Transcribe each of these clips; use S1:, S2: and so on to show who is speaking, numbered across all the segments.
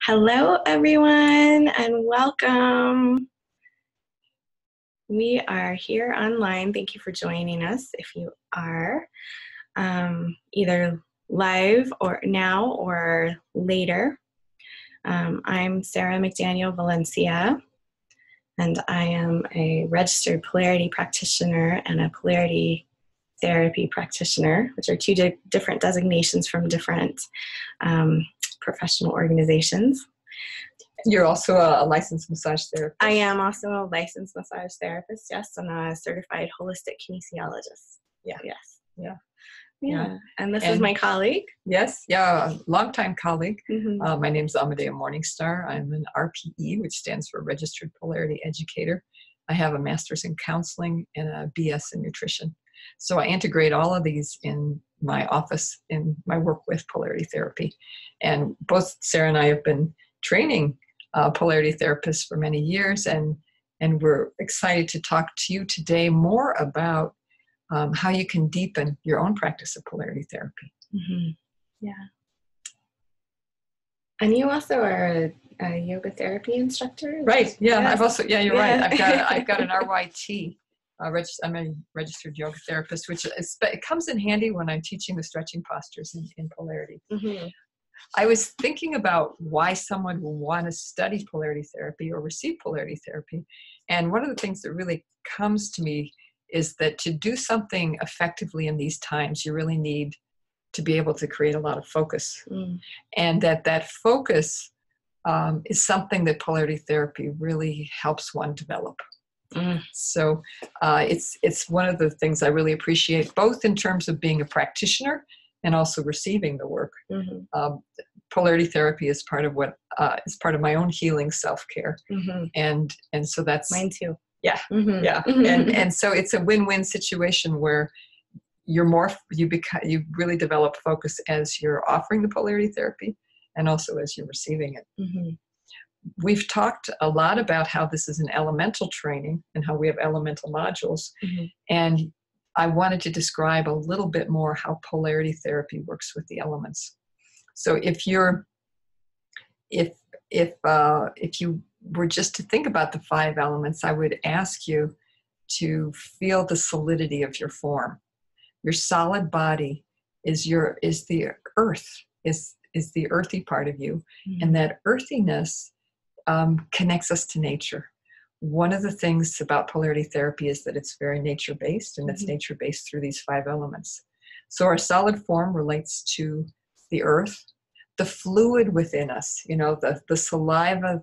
S1: Hello, everyone, and welcome. We are here online. Thank you for joining us. If you are either live or now or later, I'm Sarah McDaniel, Valencia, and I am a registered polarity practitioner and a polarity therapy practitioner, which are two different designations from different professional organizations.
S2: You're also a licensed massage therapist.
S1: I am also a licensed massage therapist, yes, and a certified holistic kinesiologist.
S2: Yeah.
S1: Yes.
S2: Yeah.
S1: And this is my colleague.
S2: Yes. Yeah. A longtime colleague.
S1: Mm-hmm.
S2: My name's Amadea Morningstar. I'm an RPE, which stands for Registered Polarity Educator. I have a master's in counseling and a BS in nutrition. So I integrate all of these in my office in my work with polarity therapy. And both Sarah and I have been training polarity therapists for many years, and we're excited to talk to you today more about how you can deepen your own practice of polarity therapy.
S1: Mm-hmm. Yeah. And you also are a yoga therapy instructor?
S2: Right. Yeah.
S1: Yes.
S2: I've also, you're right. I've got an RYT. I'm a registered yoga therapist, which it comes in handy when I'm teaching the stretching postures in polarity.
S1: Mm-hmm.
S2: I was thinking about why someone would want to study polarity therapy or receive polarity therapy. And one of the things that really comes to me is that to do something effectively in these times, you really need to be able to create a lot of focus. And that focus is something that polarity therapy really helps one develop. So it's one of the things I really appreciate, both in terms of being a practitioner and also receiving the work.
S1: Mm-hmm.
S2: Polarity therapy is part of is part of my own healing self-care.
S1: Mm-hmm.
S2: And so that's
S1: mine too.
S2: Yeah.
S1: Mm-hmm.
S2: Yeah. And so it's a win-win situation where you really develop focus as you're offering the polarity therapy and also as you're receiving it.
S1: Mm-hmm.
S2: We've talked a lot about how this is an elemental training and how we have elemental modules. Mm-hmm. And I wanted to describe a little bit more how polarity therapy works with the elements. So if you were just to think about the 5 elements, I would ask you to feel the solidity of your form. Your solid body is the earth, is the earthy part of you. Mm-hmm. And that earthiness connects us to nature. One of the things about polarity therapy is that it's very nature-based, and it's nature-based through these 5 elements. So our solid form relates to the earth, the fluid within us, the saliva,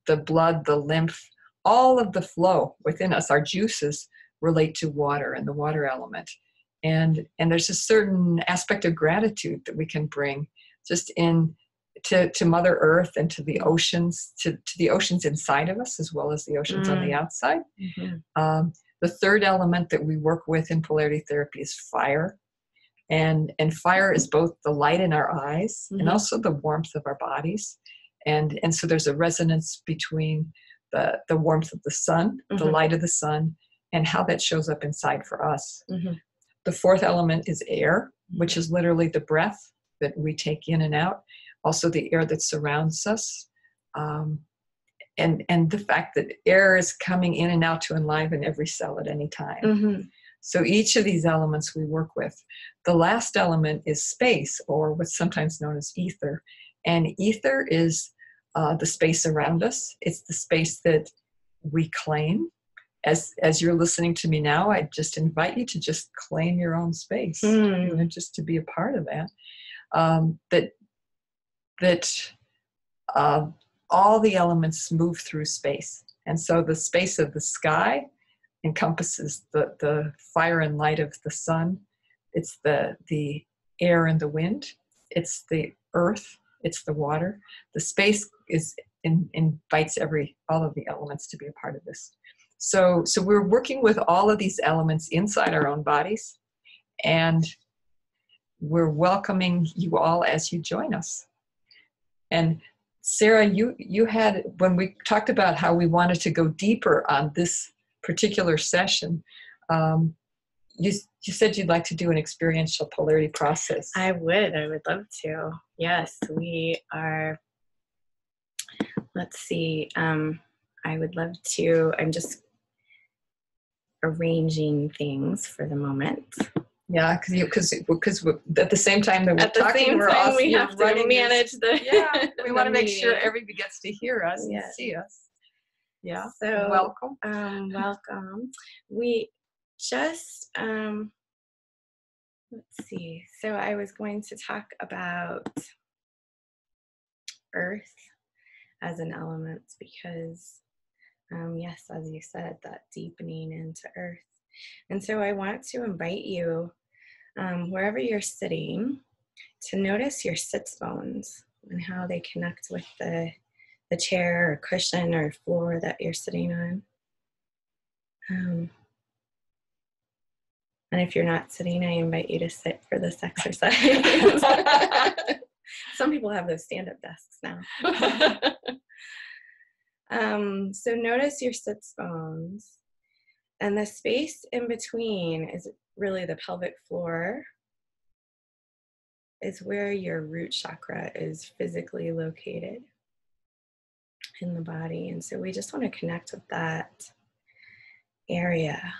S2: the blood, the lymph, all of the flow within us, our juices relate to water and the water element. And there's a certain aspect of gratitude that we can bring just to Mother Earth and to the oceans, to the oceans inside of us as well as the oceans on the outside. Mm-hmm. The third element that we work with in polarity therapy is fire. And fire is both the light in our eyes and also the warmth of our bodies. And so there's a resonance between the warmth of the sun, the light of the sun, and how that shows up inside for us. Mm-hmm. The fourth element is air, which is literally the breath that we take in and out. Also the air that surrounds us. And the fact that air is coming in and out to enliven every cell at any time. Mm-hmm. So each of these elements we work with. The last element is space, or what's sometimes known as ether. And ether is the space around us. It's the space that we claim. As you're listening to me now, I just invite you to just claim your own space, just to be a part of that. All the elements move through space. And so the space of the sky encompasses the fire and light of the sun. It's the air and the wind. It's the earth. It's the water. The space invites all of the elements to be a part of this. So we're working with all of these elements inside our own bodies, and we're welcoming you all as you join us. And Sarah, you had, when we talked about how we wanted to go deeper on this particular session, you said you'd like to do an experiential polarity process.
S1: I would love to. Yes, we are let's see. I would love to, I'm just arranging things for the moment.
S2: Yeah, because at the same time that we're
S1: At the
S2: talking,
S1: same
S2: we're
S1: time,
S2: also
S1: we have to manage the
S2: yeah. We
S1: the
S2: want to make sure
S1: meeting.
S2: everybody gets to hear us and see us. Yeah.
S1: So
S2: welcome.
S1: Welcome. We just let's see. So I was going to talk about earth as an element because yes, as you said, that deepening into earth. And so I want to invite you, wherever you're sitting, to notice your sits bones and how they connect with the chair or cushion or floor that you're sitting on. And if you're not sitting, I invite you to sit for this exercise. Some people have those stand-up desks now. So notice your sits bones. And the space in between is really the pelvic floor, is where your root chakra is physically located in the body. And so we just want to connect with that area.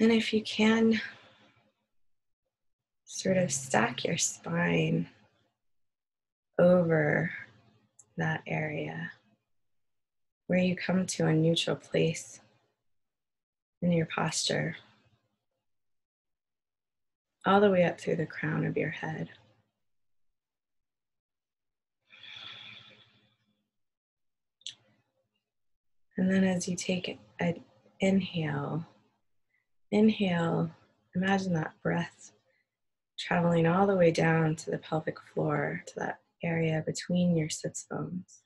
S1: And if you can, sort of stack your spine over that area where you come to a neutral place in your posture, all the way up through the crown of your head. And then as you take an inhale, imagine that breath traveling all the way down to the pelvic floor, to that area between your sits bones.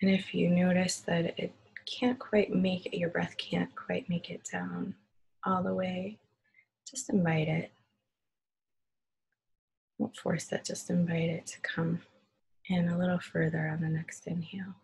S1: And if you notice that it can't quite make it, your breath can't quite make it down all the way, just invite it. Don't force it, just invite it to come in a little further on the next inhale.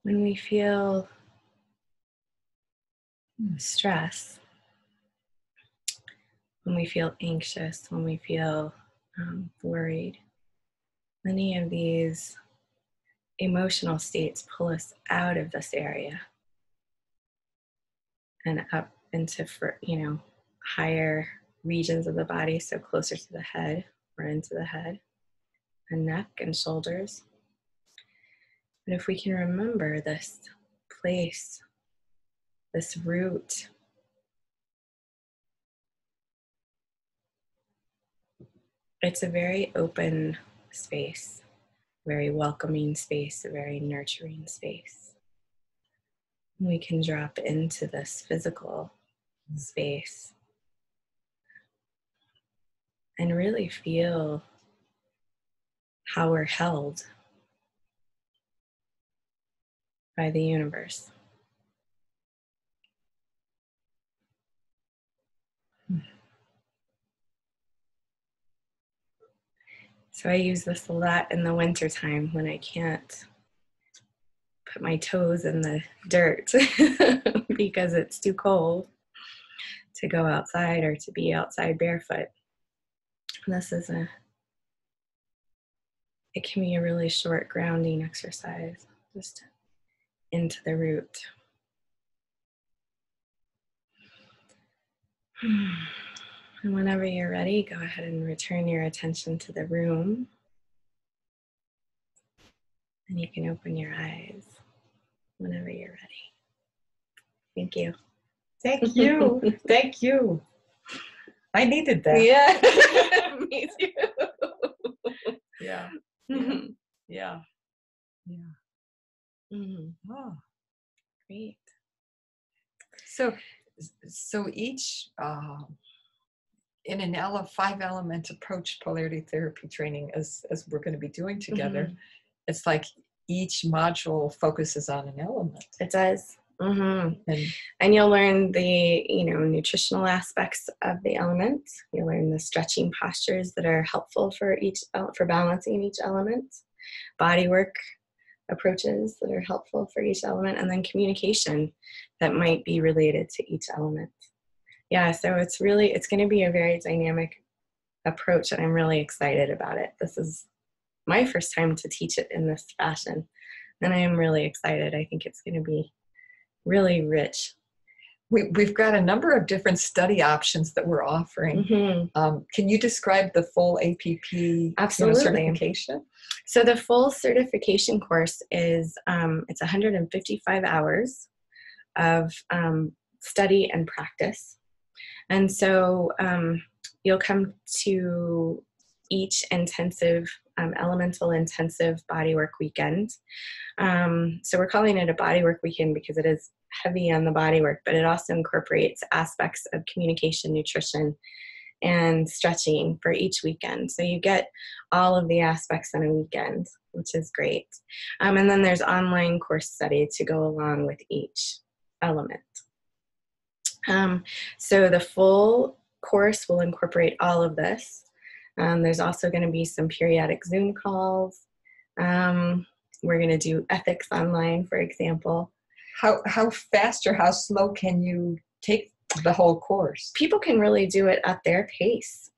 S1: When we feel stress, when we feel anxious, when we feel worried, many of these emotional states pull us out of this area and up into, higher regions of the body, so closer to the head or into the head and neck and shoulders. But if we can remember this place, this root, it's a very open space, very welcoming space, a very nurturing space. We can drop into this physical space and really feel how we're held by the universe. So I use this a lot in the wintertime when I can't put my toes in the dirt because it's too cold to go outside or to be outside barefoot. This is it can be a really short grounding exercise, just into the root. And whenever you're ready, go ahead and return your attention to the room. And you can open your eyes whenever you're ready. Thank you.
S2: Thank you. Thank you. I needed that.
S1: Yeah. Me too.
S2: Yeah. Yeah. Yeah. Yeah.
S1: Mhm.
S2: Oh,
S1: Great.
S2: so each in an 5-element approach polarity therapy training, as we're going to be doing together, it's like each module focuses on an element.
S1: It does. And you'll learn the, nutritional aspects of the element. You'll learn the stretching postures that are helpful for balancing each element, body work approaches that are helpful for each element, and then communication that might be related to each element. Yeah, so it's going to be a very dynamic approach, and I'm really excited about it. This is my first time to teach it in this fashion, and I am really excited. I think it's going to be really rich.
S2: We've got a number of different study options that we're offering. Can you describe the full APP certification?
S1: So the full certification course is it's 155 hours of study and practice. And so you'll come to each intensive, elemental intensive bodywork weekend. So we're calling it a bodywork weekend because it is heavy on the bodywork, but it also incorporates aspects of communication, nutrition, and stretching for each weekend. So you get all of the aspects in a weekend, which is great. And then there's online course study to go along with each element. So the full course will incorporate all of this. There's also going to be some periodic Zoom calls. We're going to do ethics online, for example.
S2: How fast or how slow can you take the whole course?
S1: People can really do it at their pace.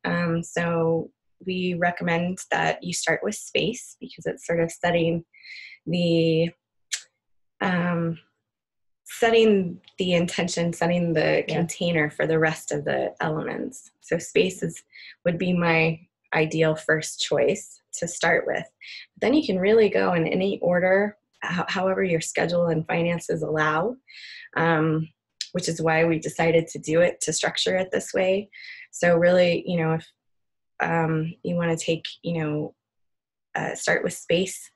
S1: So we recommend that you start with space because it's sort of setting the intention, setting the container for the rest of the elements. So space would be my ideal first choice to start with. But then you can really go in any order, however your schedule and finances allow, which is why we decided to structure it this way. So really, if you want to take, start with space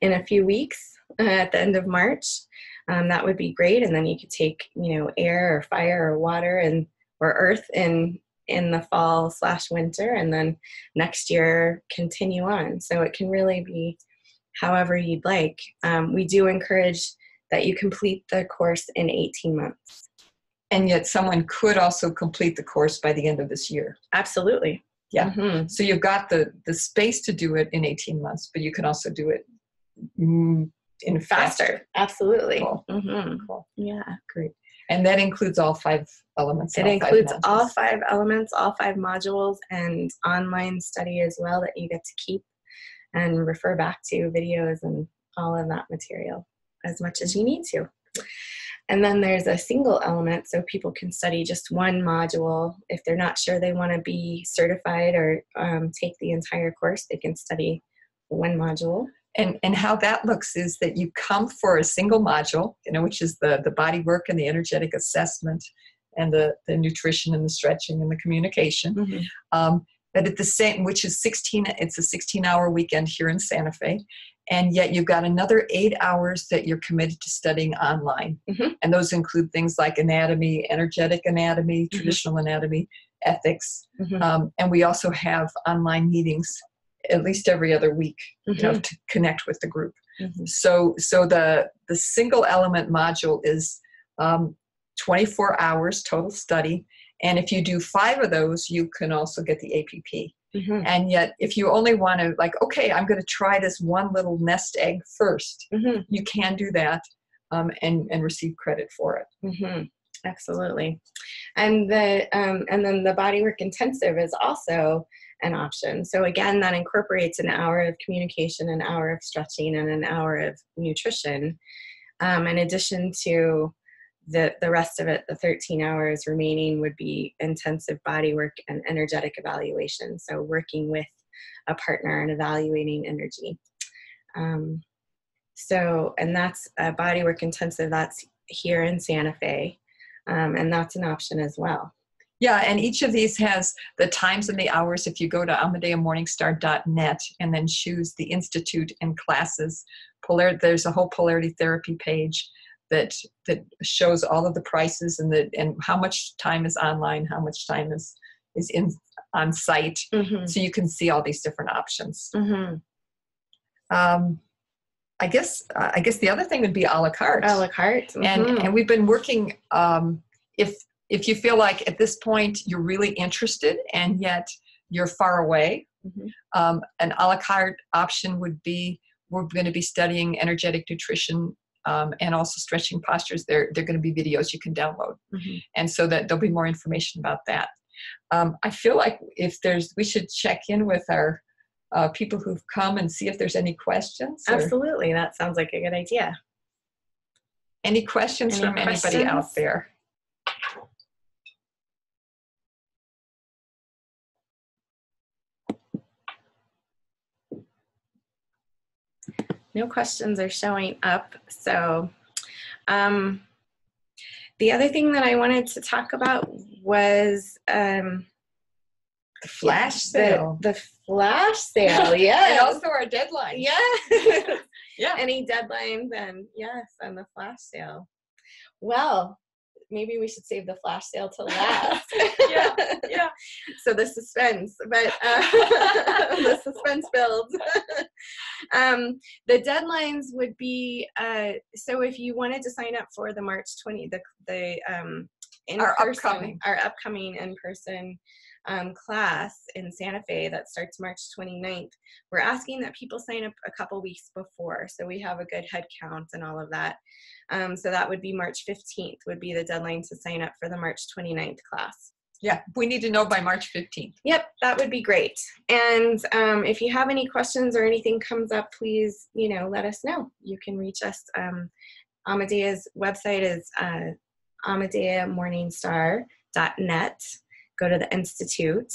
S1: in a few weeks at the end of March, that would be great. And then you could take, air or fire or water or earth in the fall/winter, and then next year continue on. So it can really be however you'd like. We do encourage that you complete the course in 18 months.
S2: And yet someone could also complete the course by the end of this year.
S1: Absolutely.
S2: Yeah. So you've got the space to do it in 18 months, but you can also do it in faster.
S1: Absolutely.
S2: Cool.
S1: Cool. Yeah.
S2: Great. And that includes all 5 elements.
S1: It includes all 5 elements, all 5 modules, and online study as well that you get to keep and refer back to videos and all of that material as much as you need to. And then there's a single element, so people can study just one module. If they're not sure they want to be certified or take the entire course, they can study one module.
S2: And how that looks is that you come for a single module, which is the body work and the energetic assessment and the nutrition and the stretching and the communication. But at the same, which is it's a 16-hour weekend here in Santa Fe. And yet you've got another 8 hours that you're committed to studying online. And those include things like anatomy, energetic anatomy, traditional anatomy, ethics. And we also have online meetings at least every other week, to connect with the group. So the single element module is 24 hours total study. And if you do 5 of those, you can also get the APP. And yet, if you only want to, okay, I'm going to try this one little nest egg first, you can do that and receive credit for it.
S1: Absolutely. And then the bodywork intensive is also an option. So again, that incorporates an hour of communication, an hour of stretching, and an hour of nutrition. In addition to the rest of it, the 13 hours remaining would be intensive body work and energetic evaluation. So working with a partner and evaluating energy. And that's a body work intensive that's here in Santa Fe. And that's an option as well.
S2: Yeah, and each of these has the times and the hours. If you go to AmadeaMorningstar.net and then choose the Institute and classes, there's a whole Polarity Therapy page that shows all of the prices and how much time is online, how much time is on site.
S1: Mm-hmm.
S2: So you can see all these different options.
S1: Mm-hmm.
S2: I guess the other thing would be a la carte.
S1: A la carte. Mm-hmm.
S2: And we've been working, if you feel like at this point you're really interested and yet you're far away,
S1: mm-hmm.
S2: An a la carte option would be, we're going to be studying energetic nutrition and also stretching postures. They're going to be videos you can download.
S1: Mm-hmm.
S2: And so that there'll be more information about that. I feel like we should check in with our people who've come and see if there's any questions.
S1: Absolutely. That sounds like a good idea.
S2: Any questions from anybody out there?
S1: No questions are showing up. So the other thing that I wanted to talk about was
S2: the flash sale.
S1: The flash sale, yeah.
S2: And also our deadline.
S1: Yeah.
S2: Yeah.
S1: Any deadlines and yes, and the flash sale. Well, maybe we should save the flash sale till last.
S2: Yeah.
S1: So the suspense, but the suspense builds. The deadlines would be so if you wanted to sign up for the March 20, our upcoming in-person class in Santa Fe that starts March 29th, we're asking that people sign up a couple weeks before, so we have a good head count and all of that. So that would be March 15th would be the deadline to sign up for the March 29th class.
S2: Yeah, we need to know by March 15th.
S1: Yep, that would be great. And if you have any questions or anything comes up, please, let us know. You can reach us. Amadea's website is AmadeaMorningstar.net. Go to the Institute,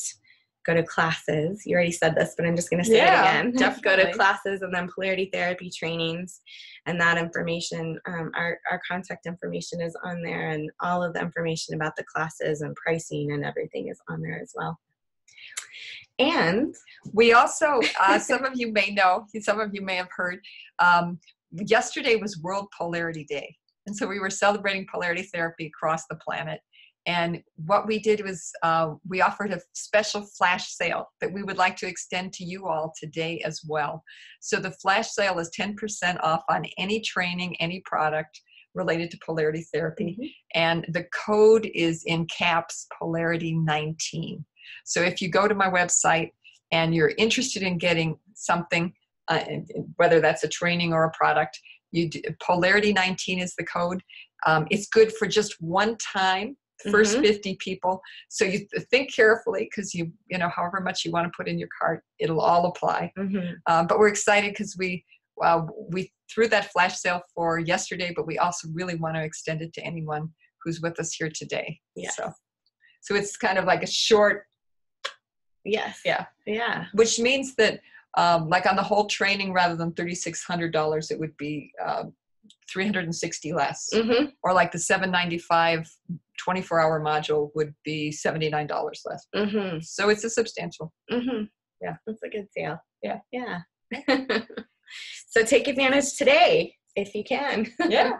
S1: go to classes. You already said this, but I'm just going to say it again.
S2: Definitely.
S1: Go to classes and then Polarity Therapy Trainings. And that information, our contact information is on there, and all of the information about the classes and pricing and everything is on there as well. And
S2: we also, some of you may know, some of you may have heard, yesterday was World Polarity Day. And so we were celebrating polarity therapy across the planet. And what we did was we offered a special flash sale that we would like to extend to you all today as well. So the flash sale is 10% off on any training, any product related to polarity therapy.
S1: Mm-hmm.
S2: And the code is in caps, Polarity19. So if you go to my website and you're interested in getting something, whether that's a training or a product, Polarity19 is the code. It's good for just one time. First 50 people. So you think carefully because you however much you want to put in your cart, it'll all apply. But we're excited because we threw that flash sale for yesterday, but we also really want to extend it to anyone who's with us here today.
S1: Yes.
S2: So it's kind of like a short.
S1: Yes.
S2: Yeah.
S1: Yeah.
S2: Which means that like on the whole training, rather than $3,600, it would be $360 less. Or like the $795 24-hour module would be $79 less. So it's a substantial. Yeah,
S1: that's a good sale.
S2: Yeah.
S1: So take advantage today if you can.
S2: Yeah.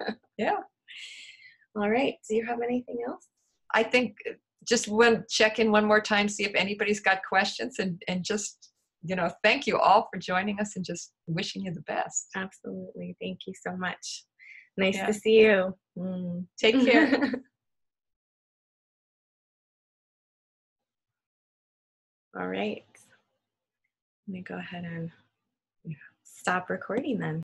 S1: All right. Do you have anything else?
S2: I think just check in one more time, see if anybody's got questions, and just thank you all for joining us and just wishing you the best.
S1: Absolutely. Thank you so much. Nice to see you.
S2: Take care.
S1: All right. Let me go ahead and stop recording then.